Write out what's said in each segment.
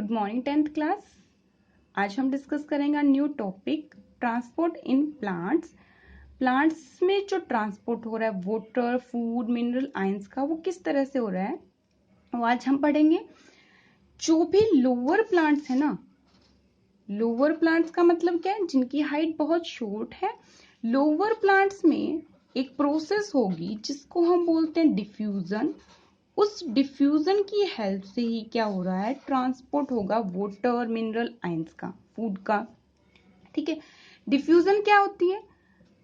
Good morning 10th class. आज हम discuss करेंगे new topic transport in plants. Plants में जो ट्रांसपोर्ट हो रहा है वाटर, फूड, मिनरल, आयंस का, वो किस तरह से हो रहा है वो आज हम पढ़ेंगे। जो भी लोअर प्लांट्स है ना, लोअर प्लांट्स का मतलब क्या है, जिनकी हाइट बहुत शॉर्ट है। लोअर प्लांट्स में एक प्रोसेस होगी जिसको हम बोलते हैं डिफ्यूजन। उस डिफ्यूजन की हेल्प से ही क्या हो रहा है, ट्रांसपोर्ट होगा वाटर, मिनरल, आयंस का, फूड का। ठीक है, डिफ्यूजन क्या होती है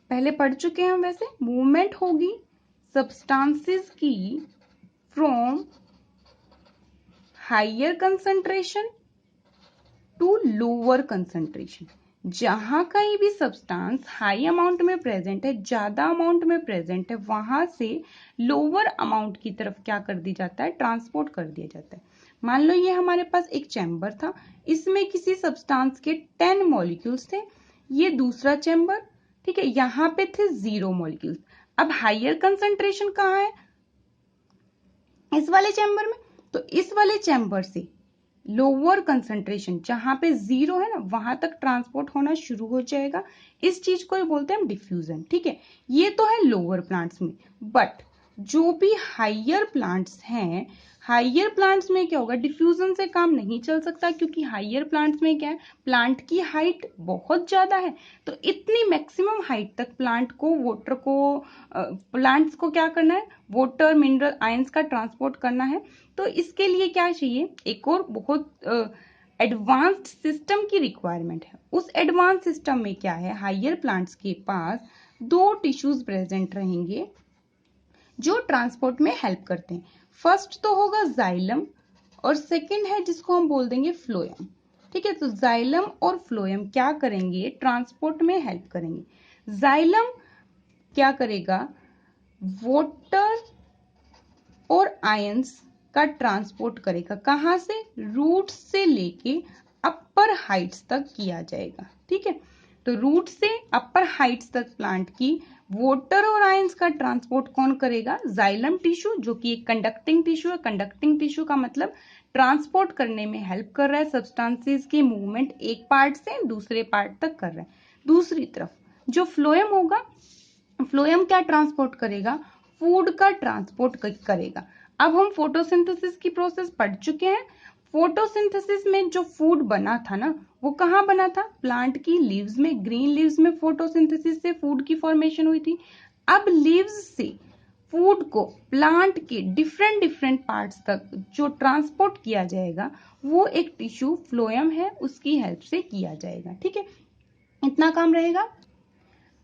पहले पढ़ चुके हैं हम। वैसे मूवमेंट होगी सब्सटेंसेस की from higher concentration to lower concentration. जहां कहीं भी सब्सटेंस हाई अमाउंट में प्रेजेंट है, ज्यादा अमाउंट में प्रेजेंट है, वहां से लोअर अमाउंट की तरफ क्या कर दिया जाता है, ट्रांसपोर्ट कर दिया जाता है। मान लो ये हमारे पास एक चैम्बर था, इसमें किसी सब्सटेंस के 10 मॉलिक्यूल्स थे। ये दूसरा चैम्बर, ठीक है, यहाँ पे थे 0 मॉलिक्यूल्स। अब हायर कंसंट्रेशन कहाँ है, इस वाले चैम्बर में। तो इस वाले चैम्बर से लोअर कंसंट्रेशन जहां पे 0 है ना, वहां तक ट्रांसपोर्ट होना शुरू हो जाएगा। इस चीज को ही बोलते हैं हम डिफ्यूजन। ठीक है, ये तो है लोअर प्लांट्स में। बट जो भी हायर प्लांट्स हैं, हायर प्लांट्स में क्या होगा, डिफ्यूजन से काम नहीं चल सकता, क्योंकि हायर प्लांट्स में क्या है, प्लांट की हाइट बहुत ज्यादा है। तो इतनी मैक्सिमम हाइट तक प्लांट को वाटर को प्लांट्स को क्या करना है, वाटर, मिनरल, आयंस का ट्रांसपोर्ट करना है। तो इसके लिए क्या चाहिए, एक और बहुत एडवांस्ड सिस्टम की रिक्वायरमेंट है। उस एडवांस सिस्टम में क्या है, हायर प्लांट्स के पास 2 टिश्यूज प्रेजेंट रहेंगे जो ट्रांसपोर्ट में हेल्प करते हैं। फर्स्ट तो होगा जाइलम और सेकंड है जिसको हम बोल देंगे फ्लोएम। ठीक है, तो जाइलम और फ्लोएम क्या करेंगे, ट्रांसपोर्ट में हेल्प करेंगे। जाइलम क्या करेगा, वाटर और आयंस का ट्रांसपोर्ट करेगा। कहां से, रूट से लेके अपर हाइट्स तक किया जाएगा। ठीक है, तो रूट से अपर हाइट्स तक प्लांट की वाटर और आयंस का ट्रांसपोर्ट कौन करेगा, जाइलम टिश्यू, जो कि एक कंडक्टिंग टिश्यू है। कंडक्टिंग टिश्यू का मतलब ट्रांसपोर्ट करने में हेल्प कर रहा है, सब्सटेंसेस की मूवमेंट एक पार्ट से दूसरे पार्ट तक कर रहा है। दूसरी तरफ जो फ्लोएम होगा, फ्लोएम क्या ट्रांसपोर्ट करेगा, फूड का ट्रांसपोर्ट करेगा। अब हम फोटोसिंथेसिस की प्रोसेस पढ़ चुके हैं। फोटोसिंथेसिस में जो फूड बना था ना, वो कहाँ बना था, प्लांट की लीव्स में, ग्रीन लीव्स में फोटोसिंथेसिस से फूड की फॉर्मेशन हुई थी। अब लीव्स से फूड को प्लांट के डिफरेंट डिफरेंट पार्ट्स तक जो ट्रांसपोर्ट किया जाएगा, वो एक टिश्यू फ्लोएम है, उसकी हेल्प से किया जाएगा। ठीक है, इतना काम रहेगा।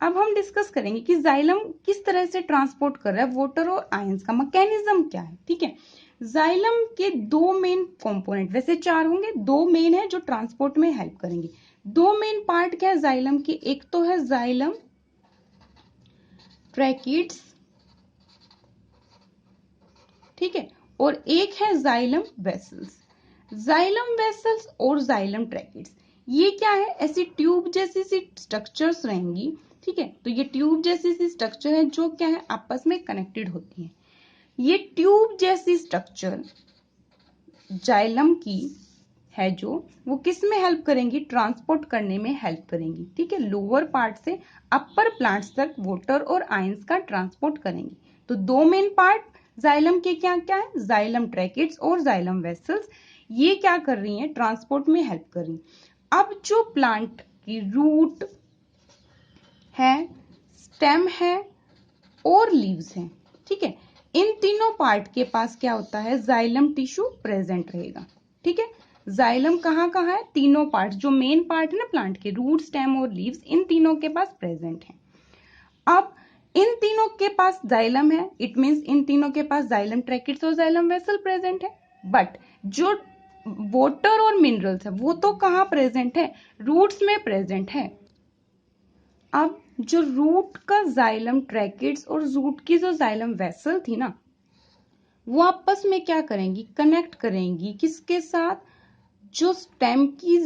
अब हम डिस्कस करेंगे कि जाइलम किस तरह से ट्रांसपोर्ट कर रहा है वाटर और आयंस का, मैकेनिज्म क्या है। ठीक है, जाइलम के 2 मेन कंपोनेंट, वैसे 4 होंगे, 2 मेन है जो ट्रांसपोर्ट में हेल्प करेंगे। 2 मेन पार्ट क्या है जाइलम की, एक तो है जाइलम ट्रैकिड्स, ठीक है, और एक है जाइलम वेसल्स। जाइलम वेसल्स और जाइलम ट्रैकिड्स, ये क्या है, ऐसी ट्यूब जैसी सी स्ट्रक्चर्स रहेंगी। ठीक है, तो ये ट्यूब जैसी सी स्ट्रक्चर है जो क्या है, आपस में कनेक्टेड होती है। ये ट्यूब जैसी स्ट्रक्चर जाइलम की है जो, वो किस में हेल्प करेंगी, ट्रांसपोर्ट करने में हेल्प करेंगी। ठीक है, लोअर पार्ट से अपर प्लांट्स तक वाटर और आयंस का ट्रांसपोर्ट करेंगी। तो 2 मेन पार्ट जाइलम के क्या क्या है, जाइलम ट्रैकिड्स और जाइलम वेसल्स, ये क्या कर रही हैं, ट्रांसपोर्ट में हेल्प कर रही हैं। अब जो प्लांट की रूट है, स्टेम है और लीव्स हैं, ठीक है, इन तीनों पार्ट के पास क्या होता है, जाइलम टिश्यू प्रेजेंट रहेगा। ठीक है, जाइलम कहाँ कहाँ है, तीनों पार्ट, जो मेन पार्ट है ना प्लांट के, रूट, स्टेम और लीव्स, इन तीनों के पास प्रेजेंट है। अब इन तीनों के पास जाइलम है, इट मींस इन तीनों के पास जाइलम ट्रैकिड्स और जाइलम वेसल प्रेजेंट है। बट जो वाटर और मिनरल्स है वो तो कहाँ प्रेजेंट है, रूट्स में प्रेजेंट है। अब जो रूट का जाइलम ट्रैकिड्स और रूट की जो जाइलम वेसल थी ना, वो आपस में क्या करेंगी, कनेक्ट करेंगी, किसके साथ, जो स्टेम की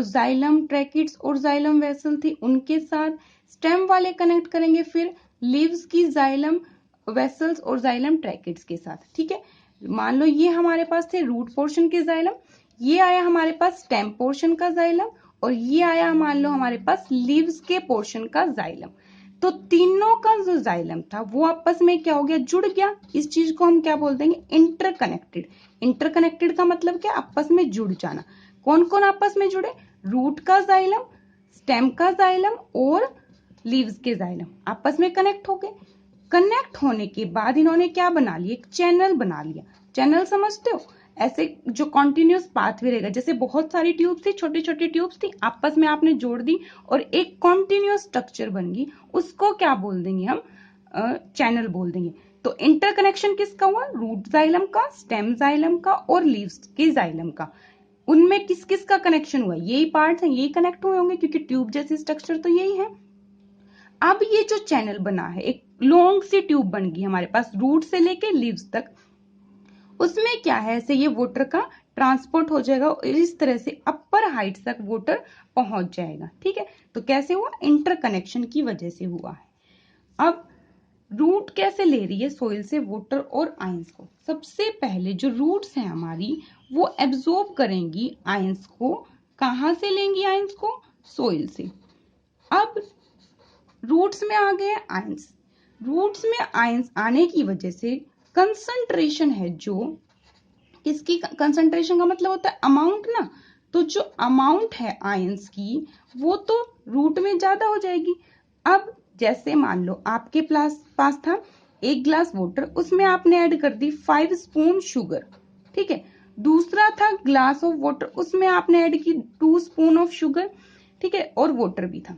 जाइलम ट्रैकिड्स और जाइलम वेसल थी उनके साथ, स्टेम वाले कनेक्ट करेंगे फिर लीव्स की जाइलम वेसल्स और जाइलम ट्रैकिड्स के साथ। ठीक है, मान लो ये हमारे पास थे रूट पोर्शन के जाइलम, ये आया हमारे पास स्टेम पोर्शन का जाइलम और ये आया मान लो हमारे पास लीव्स के पोर्शन का जाइलम। तो तीनों का जो जाइलम था वो आपस में क्या हो गया, जुड़ गया। इस चीज को हम क्या बोल देंगे, इंटरकनेक्टेड। इंटरकनेक्टेड का मतलब क्या, आपस में जुड़ जाना। कौन कौन आपस में जुड़े, रूट का जाइलम, स्टेम का जाइलम और लीव्स के जाइलम आपस में कनेक्ट हो गए। कनेक्ट होने के बाद इन्होंने क्या बना लिया, एक चैनल बना लिया। चैनल समझते हो, ऐसे जो कॉन्टिन्यूस पाथवे रहेगा, जैसे बहुत सारी ट्यूब्स थी, छोटी छोटी ट्यूब्स थी, आपस में आपने जोड़ दी और एक कॉन्टिन्यूस स्ट्रक्चर बन गई, उसको क्या बोल देंगे हम, चैनल बोल देंगे। तो इंटरकनेक्शन किसका हुआ, रूट जाइलम का, स्टेम जाइलम का और लीव्स के जाइलम का। उनमें किस किस का कनेक्शन हुआ, यही पार्ट्स हैं, यही कनेक्ट हुए होंगे क्योंकि ट्यूब जैसी स्ट्रक्चर तो यही है। अब ये जो चैनल बना है, एक लॉन्ग सी ट्यूब बन गई हमारे पास रूट से लेके लीव्स तक। उसमें क्या है, ऐसे ये वाटर का ट्रांसपोर्ट हो जाएगा और इस तरह से अपर हाइट तक वाटर पहुंच जाएगा। ठीक है, तो कैसे हुआ, इंटरकनेक्शन की वजह से हुआ है। अब रूट कैसे ले रही है सोइल से वाटर और आयंस को। सबसे पहले जो रूट्स हैं हमारी, वो एब्जॉर्ब करेंगी आयंस को। कहां से लेंगी आयंस को, सोइल से। अब रूट्स में आ गए आयंस। रूट्स में आयंस आने की वजह से कंसंट्रेशन है, जो किसकी कंसंट्रेशन का मतलब होता है अमाउंट ना, तो जो अमाउंट है आयंस की वो तो रूट में ज्यादा हो जाएगी। अब जैसे मान लो आपके पास था 1 ग्लास वाटर, उसमें आपने ऐड कर दी 5 स्पून शुगर। ठीक है, दूसरा था ग्लास ऑफ वाटर, उसमें आपने ऐड की 2 स्पून ऑफ शुगर। ठीक है, और वाटर भी था।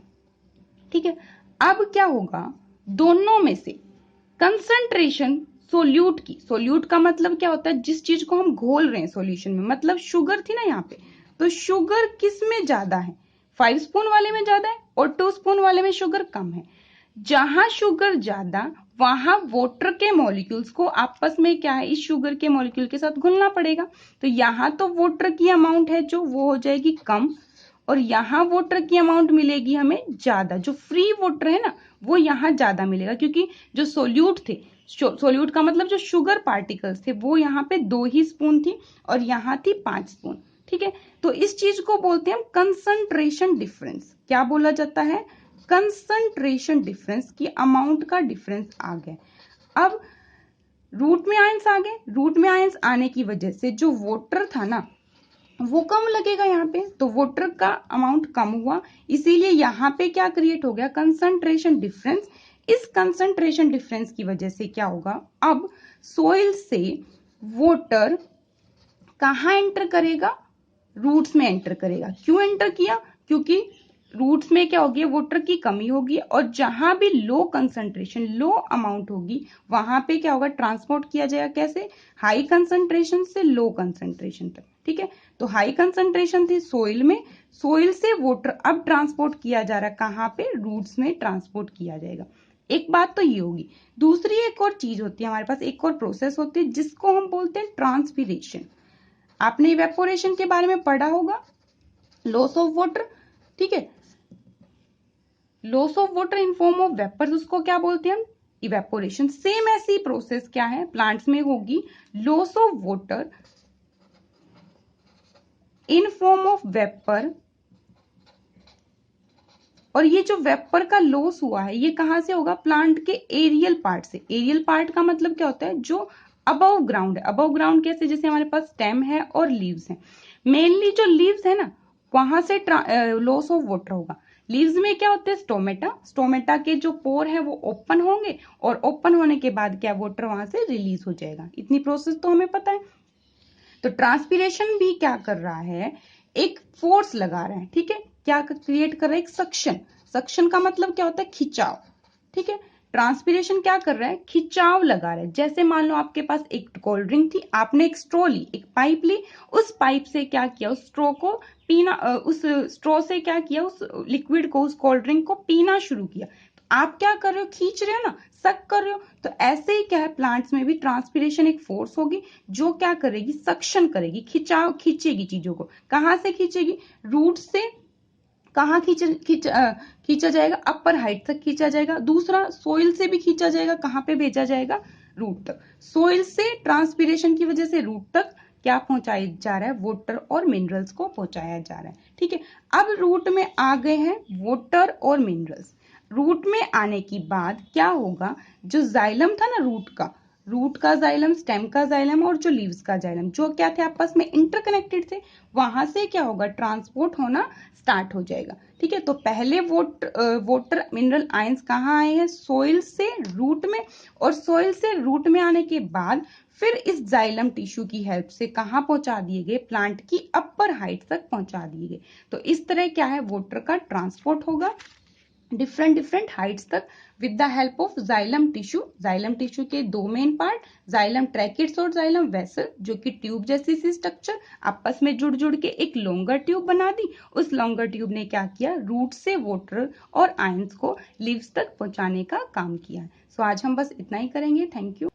ठीक है, अब क्या होगा, दोनों में से कंसंट्रेशन सोल्यूट की, सोल्यूट का मतलब क्या होता है, जिस चीज को हम घोल रहे हैं सॉल्यूशन में, मतलब शुगर थी ना यहाँ पे, तो शुगर किस में ज्यादा है, 5 स्पून वाले में ज्यादा है और 2 स्पून वाले में शुगर कम है। जहां शुगर ज्यादा, वहां वाटर के मॉलिक्यूल्स को आपस में क्या है, इस शुगर के मॉलिक्यूल के साथ घुलना पड़ेगा। तो यहाँ तो वाटर की अमाउंट है जो वो हो जाएगी कम, और यहाँ वाटर की अमाउंट मिलेगी हमें ज्यादा। जो फ्री वाटर है ना, वो यहाँ ज्यादा मिलेगा, क्योंकि जो सोल्यूट थे, सोल्यूट का मतलब जो शुगर पार्टिकल्स थे, वो यहाँ पे 2 ही स्पून थी और यहाँ थी 5 स्पून। ठीक है, तो इस चीज को बोलते हैं हम कंसंट्रेशन डिफरेंस। क्या बोला जाता है, कंसंट्रेशन डिफरेंस, की अमाउंट का डिफरेंस आ गया। अब रूट में आयंस आ गए, रूट में आयंस आने की वजह से जो वाटर था ना वो कम लगेगा यहाँ पे, तो वाटर का अमाउंट कम हुआ, इसीलिए यहाँ पे क्या क्रिएट हो गया, कंसंट्रेशन डिफरेंस। इस कंसंट्रेशन डिफरेंस की वजह से क्या होगा, अब सोइल से वाटर कहाँ एंटर करेगा, रूट्स में एंटर करेगा। क्यों एंटर किया, क्योंकि रूट्स में क्या होगी, वाटर की कमी होगी, और जहां भी लो कंसंट्रेशन, लो अमाउंट होगी, वहां पे क्या होगा, ट्रांसपोर्ट किया जाएगा। कैसे, हाई कंसंट्रेशन से लो कंसंट्रेशन तक। ठीक है, तो हाई कंसंट्रेशन थी सोइल में, सोइल से वाटर अब ट्रांसपोर्ट किया जा रहा है कहाँ पे, रूट्स में ट्रांसपोर्ट किया जाएगा। एक बात तो ये होगी। दूसरी एक और चीज होती है हमारे पास, एक और प्रोसेस होती है जिसको हम बोलते हैं ट्रांसपीरेशन। आपने इवेपोरेशन के बारे में पढ़ा होगा, लॉस ऑफ वाटर। ठीक है, loss of water in form of vapours, उसको क्या बोलते हैं हम, इवेपोरेशन। सेम ऐसी प्रोसेस क्या है, प्लांट्स में होगी, loss of water in form of vapour. और ये जो वेपर का लॉस हुआ है, ये कहां से होगा, प्लांट के एरियल पार्ट से। एरियल पार्ट का मतलब क्या होता है, जो अबव ग्राउंड है। अबव ग्राउंड कैसे, जैसे हमारे पास स्टेम है और लीव्स है, मेनली जो लीव्स है ना, वहां से लॉस ऑफ वाटर होगा। लीव्स में क्या होते हैं, स्टोमेटा, स्टोमेटा के जो पोर है वो ओपन होंगे, और ओपन होने के बाद क्या, वाटर वहां से रिलीज हो जाएगा। इतनी प्रोसेस तो हमें पता है। तो ट्रांसपीरेशन भी क्या कर रहा है, एक फोर्स लगा रहा है। ठीक है, क्या क्रिएट कर रहा है, एक सक्शन। सक्शन का मतलब क्या होता है, खिंचाव। ठीक है, ट्रांसपीरेशन क्या कर रहा है, खिंचाव लगा रहा है। जैसे मान लो आपके पास एक कोल्ड ड्रिंक थी, आपने एक स्ट्रॉ ली, एक पाइप ली, उस पाइप से क्या किया, उस स्ट्रॉ को पीना, उस स्ट्रॉ से क्या किया, उस लिक्विड को, उस कोल्ड ड्रिंक को पीना शुरू किया। आप क्या कर रहे हो, खींच रहे हो ना, सक कर रहे हो। तो ऐसे ही क्या है, प्लांट्स में भी ट्रांसपीरेशन एक फोर्स होगी जो क्या करेगी, सक्शन करेगी, खिंचाव, खींचेगी चीजों को। कहां से खींचेगी, रूट से कहाँ खींचा जाएगा, अपर हाइट तक खींचा जाएगा। दूसरा, सोइल से भी खींचा जाएगा, कहाँ पे भेजा जाएगा, रूट तक। सोइल से ट्रांसपीरेशन की वजह से रूट तक, क्या पहुंचाया जा रहा है, वाटर और मिनरल्स को पहुंचाया जा रहा है। ठीक है, अब रूट में आ गए हैं वाटर और मिनरल्स। रूट में आने की बाद क्या होगा, जो जाइलम था ना रूट का जाइलम, स्टेम का जाइलम और जो लीव्स का जाइलम, जो क्या थे आपस में इंटरकनेक्टेड थे, वहां से क्या होगा, ट्रांसपोर्ट होना स्टार्ट हो जाएगा। ठीक है, तो पहले वाटर मिनरल आयंस कहाँ आए हैं, सोइल से रूट में, और सोइल से रूट में आने के बाद फिर इस जाइलम टिश्यू की हेल्प से कहाँ पहुंचा दिए गए, प्लांट की अपर हाइट तक पहुंचा दिए गए। तो इस तरह क्या है, वाटर का ट्रांसपोर्ट होगा डिफरेंट हाइट्स तक with the help of xylem tissue. Xylem tissue के दो मेन पार्ट, जाइलम ट्रैकिड्स और जाइलम वेसल, जो कि ट्यूब जैसी सी स्ट्रक्चर आपस में जुड़ के एक लॉन्गर ट्यूब बना दी। उस लॉन्गर ट्यूब ने क्या किया, रूट से वाटर और आयंस को लीव्स तक पहुंचाने का काम किया। सो आज हम बस इतना ही करेंगे। Thank you.